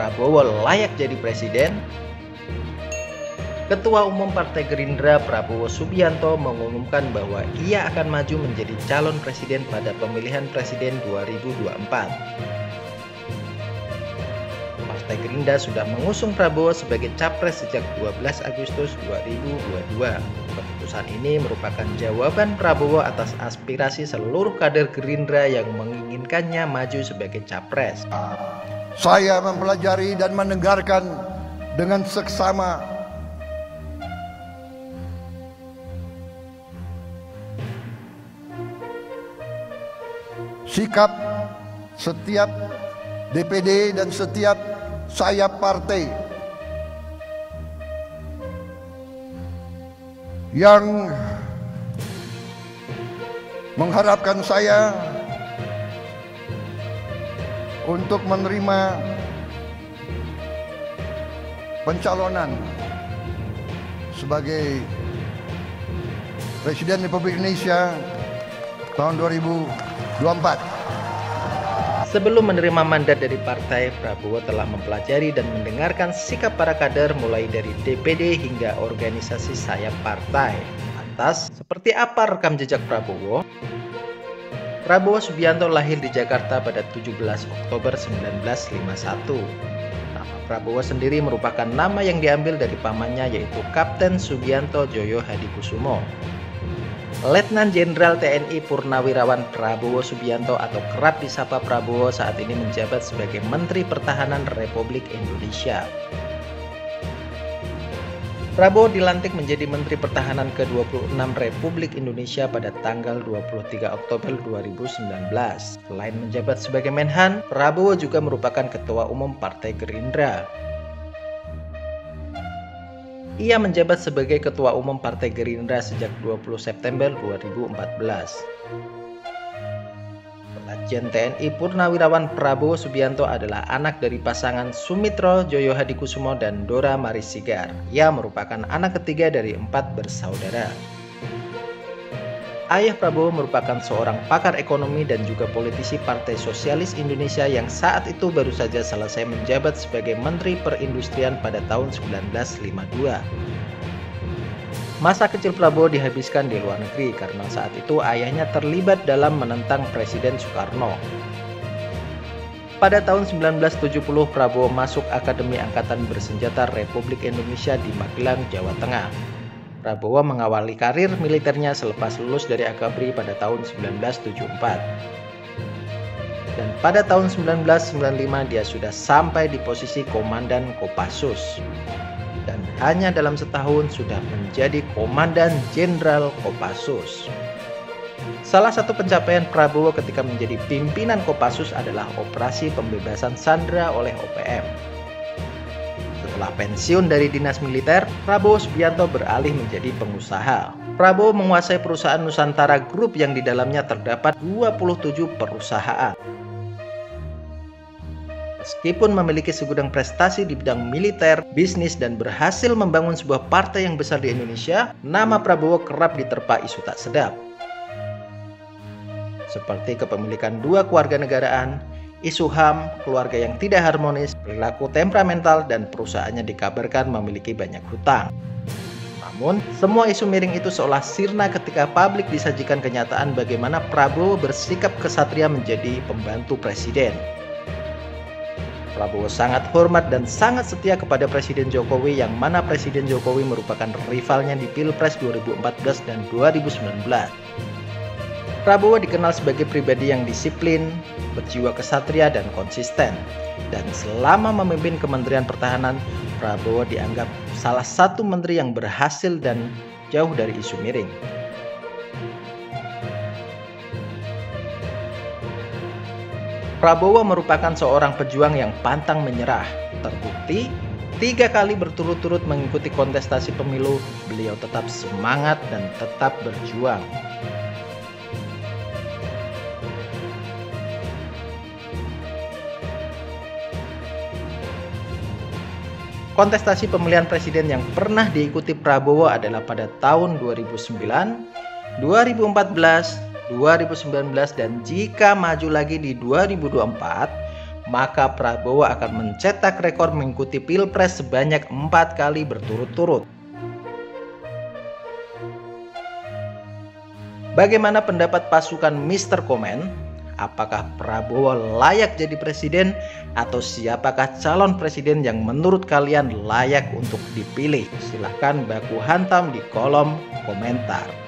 Prabowo layak jadi presiden? Ketua Umum Partai Gerindra Prabowo Subianto mengumumkan bahwa ia akan maju menjadi calon presiden pada pemilihan presiden 2024. Partai Gerindra sudah mengusung Prabowo sebagai capres sejak 12 Agustus 2022. Keputusan ini merupakan jawaban Prabowo atas aspirasi seluruh kader Gerindra yang menginginkannya maju sebagai capres. Saya mempelajari dan mendengarkan dengan seksama sikap setiap DPD dan setiap sayap partai yang mengharapkan saya untuk menerima pencalonan sebagai Presiden Republik Indonesia tahun 2024. Sebelum menerima mandat dari partai, Prabowo telah mempelajari dan mendengarkan sikap para kader mulai dari DPD hingga organisasi sayap partai. Lantas, seperti apa rekam jejak Prabowo? Prabowo Subianto lahir di Jakarta pada 17 Oktober 1951. Nama Prabowo sendiri merupakan nama yang diambil dari pamannya, yaitu Kapten Subianto Joyo Hadikusumo. Letnan Jenderal TNI Purnawirawan Prabowo Subianto atau kerap disapa Prabowo saat ini menjabat sebagai Menteri Pertahanan Republik Indonesia. Prabowo dilantik menjadi Menteri Pertahanan ke-26 Republik Indonesia pada tanggal 23 Oktober 2019. Selain menjabat sebagai Menhan, Prabowo juga merupakan Ketua Umum Partai Gerindra. Ia menjabat sebagai Ketua Umum Partai Gerindra sejak 20 September 2014. Letjen TNI Purnawirawan Prabowo Subianto adalah anak dari pasangan Sumitro Joyo Hadikusumo dan Dora Marisigar. Ia merupakan anak ketiga dari 4 bersaudara. Ayah Prabowo merupakan seorang pakar ekonomi dan juga politisi Partai Sosialis Indonesia yang saat itu baru saja selesai menjabat sebagai Menteri Perindustrian pada tahun 1952. Masa kecil Prabowo dihabiskan di luar negeri karena saat itu ayahnya terlibat dalam menentang Presiden Soekarno. Pada tahun 1970, Prabowo masuk Akademi Angkatan Bersenjata Republik Indonesia di Magelang, Jawa Tengah. Prabowo mengawali karir militernya selepas lulus dari Akabri pada tahun 1974. Dan pada tahun 1995 dia sudah sampai di posisi Komandan Kopassus. Dan hanya dalam setahun sudah menjadi Komandan Jenderal Kopassus. Salah satu pencapaian Prabowo ketika menjadi pimpinan Kopassus adalah operasi pembebasan sandera oleh OPM. Setelah pensiun dari dinas militer, Prabowo Subianto beralih menjadi pengusaha. Prabowo menguasai perusahaan Nusantara Group yang di dalamnya terdapat 27 perusahaan. Meskipun memiliki segudang prestasi di bidang militer, bisnis, dan berhasil membangun sebuah partai yang besar di Indonesia, nama Prabowo kerap diterpa isu tak sedap. Seperti kepemilikan 2 kewarganegaraan, isu HAM, keluarga yang tidak harmonis, perilaku temperamental, dan perusahaannya dikabarkan memiliki banyak hutang. Namun, semua isu miring itu seolah sirna ketika publik disajikan kenyataan bagaimana Prabowo bersikap kesatria menjadi pembantu presiden. Prabowo sangat hormat dan sangat setia kepada Presiden Jokowi, yang mana Presiden Jokowi merupakan rivalnya di Pilpres 2014 dan 2019. Prabowo dikenal sebagai pribadi yang disiplin, berjiwa kesatria, dan konsisten. Dan selama memimpin Kementerian Pertahanan, Prabowo dianggap salah satu menteri yang berhasil dan jauh dari isu miring. Prabowo merupakan seorang pejuang yang pantang menyerah. Terbukti, 3 kali berturut-turut mengikuti kontestasi pemilu, beliau tetap semangat dan tetap berjuang. Kontestasi pemilihan presiden yang pernah diikuti Prabowo adalah pada tahun 2009, 2014, 2019, dan jika maju lagi di 2024, maka Prabowo akan mencetak rekor mengikuti Pilpres sebanyak 4 kali berturut-turut. Bagaimana pendapat pasukan Mr. Komen? Apakah Prabowo layak jadi presiden atau siapakah calon presiden yang menurut kalian layak untuk dipilih? Silahkan baku hantam di kolom komentar.